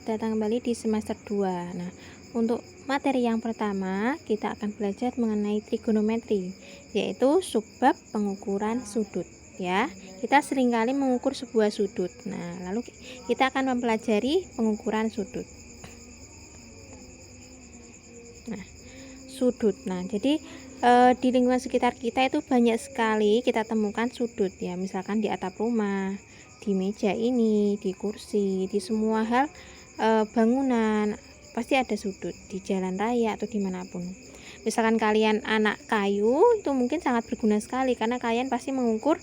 datang kembali di semester 2. Nah, untuk materi yang pertama kita akan belajar mengenai trigonometri, yaitu subbab pengukuran sudut ya. Kita seringkali mengukur sebuah sudut. Nah, lalu kita akan mempelajari pengukuran sudut. Nah, sudut. Nah, jadi di lingkungan sekitar kita itu banyak sekali kita temukan sudut ya, misalkan di atap rumah, di meja ini, di kursi, di semua hal bangunan pasti ada sudut, di jalan raya atau dimanapun. Misalkan kalian anak kayu, itu mungkin sangat berguna sekali karena kalian pasti mengukur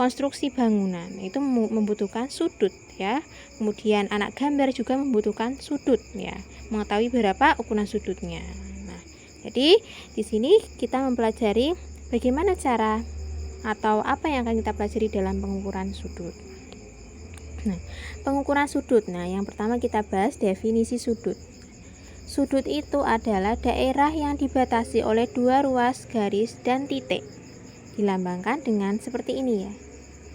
konstruksi bangunan, itu membutuhkan sudut ya. Kemudian anak gambar juga membutuhkan sudut ya, mengetahui berapa ukuran sudutnya. Nah, jadi di sini kita mempelajari bagaimana cara atau apa yang akan kita pelajari dalam pengukuran sudut. Nah, pengukuran sudut. Nah, yang pertama kita bahas definisi sudut. Sudut itu adalah daerah yang dibatasi oleh dua ruas garis dan titik. Dilambangkan dengan seperti ini ya.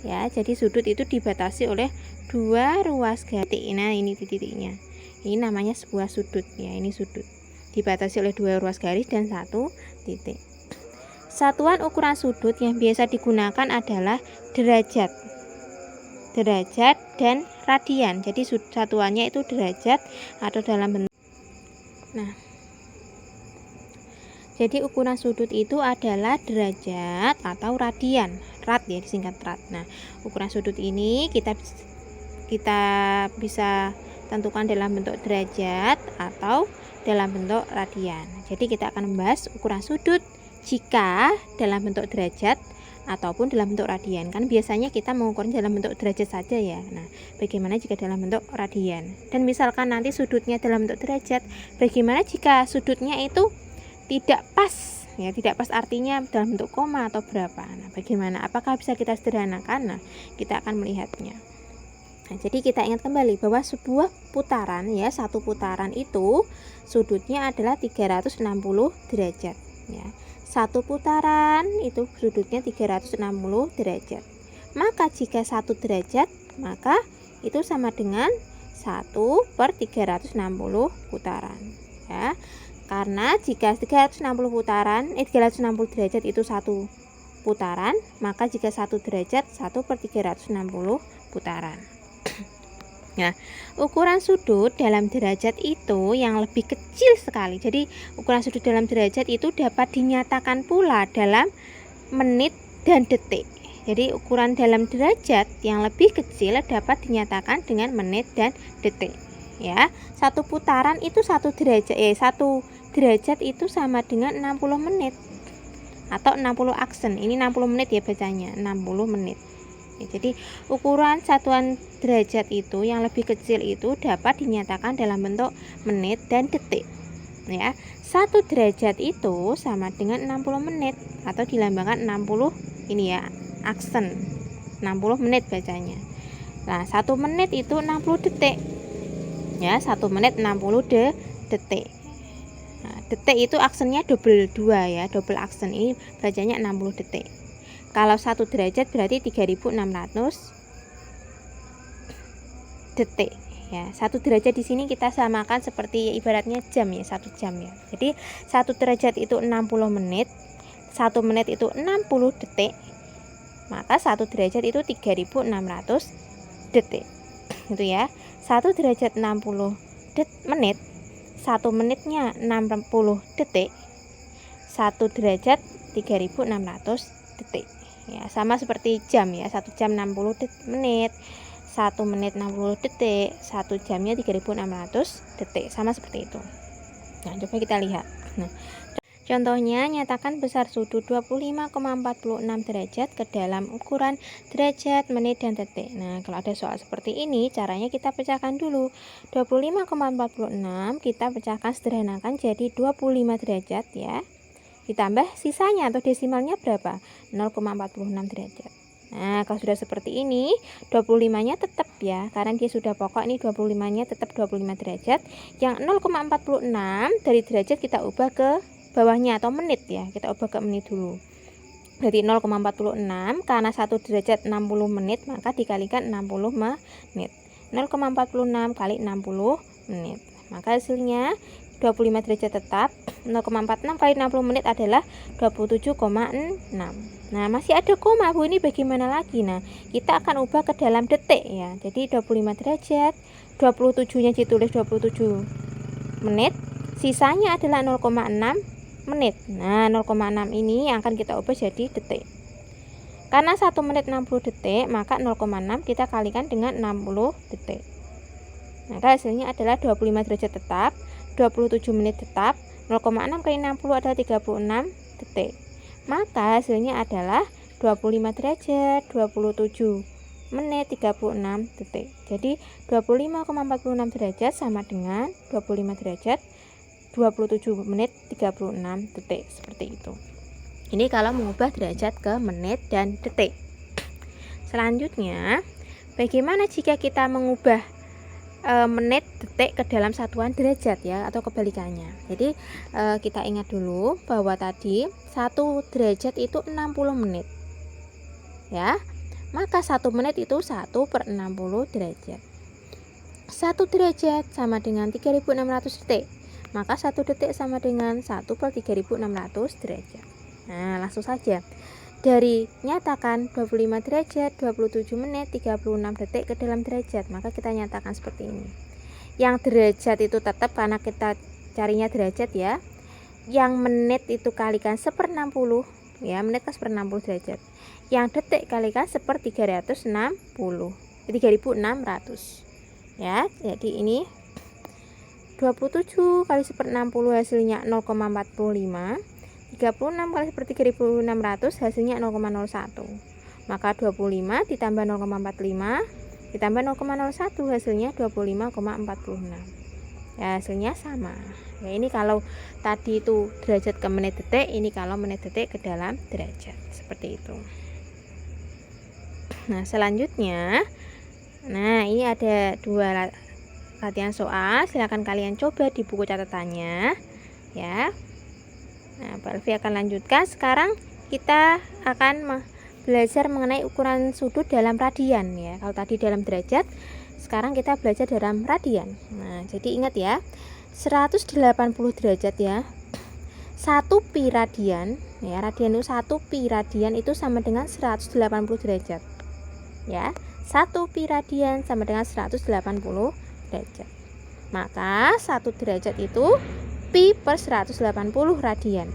Ya, jadi sudut itu dibatasi oleh dua ruas garis. Nah, ini titiknya. Ini namanya sebuah sudut ya, ini sudut. Dibatasi oleh dua ruas garis dan satu titik. Satuan ukuran sudut yang biasa digunakan adalah derajat dan radian. Jadi satuannya itu derajat atau dalam bentuk. Nah, jadi ukuran sudut itu adalah derajat atau radian. Rad ya, disingkat rad. Nah, ukuran sudut ini kita bisa tentukan dalam bentuk derajat atau dalam bentuk radian. Jadi kita akan membahas ukuran sudut jika dalam bentuk derajat ataupun dalam bentuk radian. Kan biasanya kita mengukurnya dalam bentuk derajat saja ya. Nah, bagaimana jika dalam bentuk radian? Dan misalkan nanti sudutnya dalam bentuk derajat, bagaimana jika sudutnya itu tidak pas? Ya, tidak pas artinya dalam bentuk koma atau berapa. Nah, bagaimana? Apakah bisa kita sederhanakan? Nah, kita akan melihatnya. Nah, jadi kita ingat kembali bahwa sebuah putaran ya, satu putaran itu sudutnya adalah 360 derajat ya. Satu putaran itu sudutnya 360 derajat. Maka jika 1 derajat, maka itu sama dengan 1/360 putaran ya. Karena jika 360 derajat itu 1 putaran, maka jika 1 derajat 1/360 putaran. Nah, ukuran sudut dalam derajat itu yang lebih kecil sekali. Jadi ukuran sudut dalam derajat itu dapat dinyatakan pula dalam menit dan detik. Jadi ukuran dalam derajat yang lebih kecil dapat dinyatakan dengan menit dan detik. Ya, satu putaran itu 1 derajat. 1 derajat itu sama dengan 60 menit atau 60 aksen. Ini 60 menit ya bacanya, 60 menit. Jadi ukuran satuan derajat itu yang lebih kecil itu dapat dinyatakan dalam bentuk menit dan detik ya. 1 derajat itu sama dengan 60 menit atau dilambangkan 60 ini ya, aksen 60 menit bacanya. Nah, 1 menit itu 60 detik ya, 1 menit 60 detik. Nah, detik itu aksennya double 2 ya, double aksen, ini bacanya 60 detik. Kalau 1 derajat berarti 3600 detik ya. 1 derajat di sini kita samakan seperti ibaratnya jam ya, 1 jam ya. Jadi 1 derajat itu 60 menit, 1 menit itu 60 detik. Maka 1 derajat itu 3600 detik. Gitu ya. 1 derajat 60 menit, 1 menitnya 60 detik. 1 derajat 3600 detik. Ya, sama seperti jam ya, 1 jam 60 menit, 1 menit 60 detik, 1 jamnya 3600 detik, sama seperti itu. Nah, coba kita lihat. Nah, contohnya, nyatakan besar sudut 25,46 derajat ke dalam ukuran derajat, menit, dan detik. Nah, kalau ada soal seperti ini, caranya kita pecahkan dulu. 25,46 kita pecahkan, sederhanakan jadi 25 derajat ya. Ditambah sisanya atau desimalnya berapa? 0,46 derajat. Nah, kalau sudah seperti ini, 25-nya tetap ya, karena dia sudah pokok, ini 25-nya tetap 25 derajat. Yang 0,46 dari derajat kita ubah ke bawahnya atau menit ya, kita ubah ke menit dulu. Berarti 0,46 karena 1 derajat 60 menit, maka dikalikan 60 menit. 0,46 kali 60 menit. Maka hasilnya 25 derajat tetap 0,46 kali 60 menit adalah 27,6. Nah, masih ada koma Bu, ini bagaimana lagi? Nah, kita akan ubah ke dalam detik ya. Jadi 25 derajat, 27-nya ditulis 27 menit, sisanya adalah 0,6 menit. Nah, 0,6 ini yang akan kita ubah jadi detik. Karena 1 menit 60 detik, maka 0,6 kita kalikan dengan 60 detik. Maka hasilnya adalah 25 derajat tetap, 27 menit tetap, 0,6 kali 60 adalah 36 detik. Maka hasilnya adalah 25 derajat, 27 menit, 36 detik. Jadi 25,46 derajat sama dengan 25 derajat, 27 menit, 36 detik. Seperti itu. Ini kalau mengubah derajat ke menit dan detik. Selanjutnya, bagaimana jika kita mengubah menit detik ke dalam satuan derajat ya, atau kebalikannya. Jadi kita ingat dulu bahwa tadi 1 derajat itu 60 menit ya, maka 1 menit itu 1/60 derajat. 1 derajat sama dengan 3600 detik, maka 1 detik sama dengan 1/3600 derajat. Nah, langsung saja dari nyatakan 25 derajat, 27 menit, 36 detik ke dalam derajat, maka kita nyatakan seperti ini. Yang derajat itu tetap karena kita carinya derajat ya. Yang menit itu kalikan 1/60 ya, menit kan 1/60 derajat. Yang detik kalikan 3600 ya. Jadi ini 27 kali 1/60 hasilnya 0,45. 36 kali 3600 hasilnya 0,01. Maka 25 ditambah 0,45 ditambah 0,01 hasilnya 25,46. Ya, hasilnya sama. Ya, ini kalau tadi itu derajat ke menit detik, ini kalau menit detik ke dalam derajat. Seperti itu. Nah, selanjutnya, nah ini ada 2 latihan soal. Silakan kalian coba di buku catatannya ya. Nah, Pak Elvi akan lanjutkan. Sekarang kita akan belajar mengenai ukuran sudut dalam radian ya. Kalau tadi dalam derajat, sekarang kita belajar dalam radian. Nah, jadi ingat ya, 180 derajat ya. 1 pi radian ya, radian itu 1 pi radian itu sama dengan 180 derajat. Ya, 1 pi radian sama dengan 180 derajat. Maka 1 derajat itu pi per 180 radian.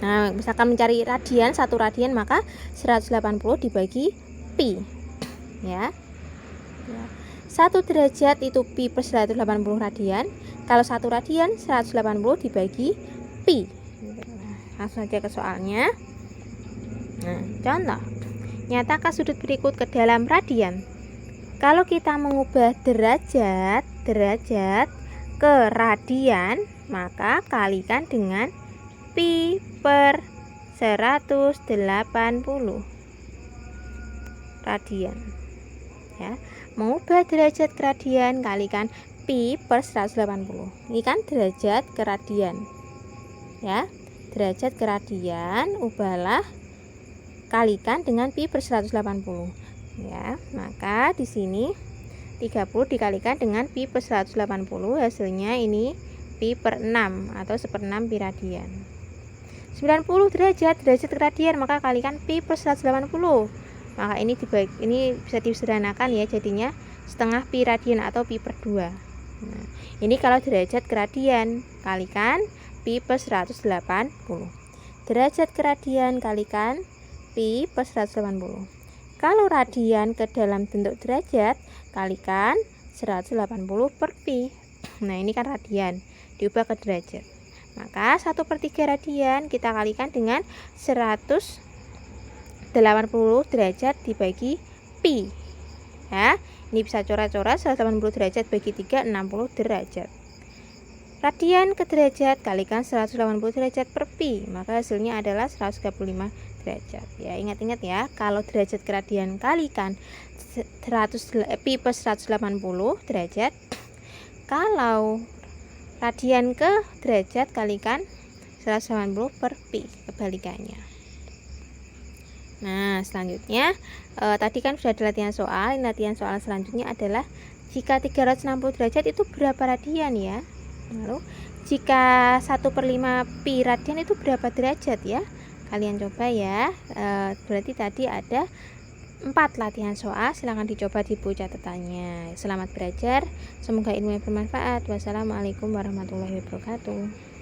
Nah, misalkan mencari radian, 1 radian, maka 180 dibagi pi ya. 1 derajat itu pi per 180 radian. Kalau 1 radian 180 dibagi pi. Langsung saja ke soalnya. Nah, contoh. Nyatakan sudut berikut ke dalam radian. Kalau kita mengubah derajat ke radian, maka kalikan dengan pi per 180 radian ya. Mengubah derajat ke radian, kalikan pi per 180. Ini kan derajat ke radian ya. Derajat ke radian ubahlah kalikan dengan pi per 180 ya. Maka di sini 30 dikalikan dengan pi per 180, hasilnya ini pi per 6 atau 1/6 pi radian. 90 derajat ke radian, maka kalikan pi per 180. Maka ini bisa disederhanakan ya, jadinya setengah pi radian atau pi per 2. Nah, ini kalau derajat ke radian, kalikan pi per 180. Derajat ke radian kalikan pi per 180. Kalau radian ke dalam bentuk derajat, kalikan 180 per pi. Nah, ini kan radian, diubah ke derajat. Maka 1/3 radian kita kalikan dengan 180 derajat dibagi pi. Ya, ini bisa coret-coret, 180 derajat bagi 3, 60 derajat. Radian ke derajat kalikan 180 derajat per pi, maka hasilnya adalah 135 derajat. Ya, ingat-ingat ya, kalau derajat ke radian kalikan pi per 180 derajat. Kalau radian ke derajat kalikan 180 per pi, kebalikannya. Nah, selanjutnya tadi kan sudah ada latihan soal. Latihan soal selanjutnya adalah jika 360 derajat itu berapa radian ya? Lalu jika 1/5 pi radian itu berapa derajat ya? Kalian coba ya. Berarti tadi ada 4 latihan soal. Silahkan dicoba di buku catatannya. Selamat belajar. Semoga ilmu yang bermanfaat. Wassalamualaikum warahmatullahi wabarakatuh.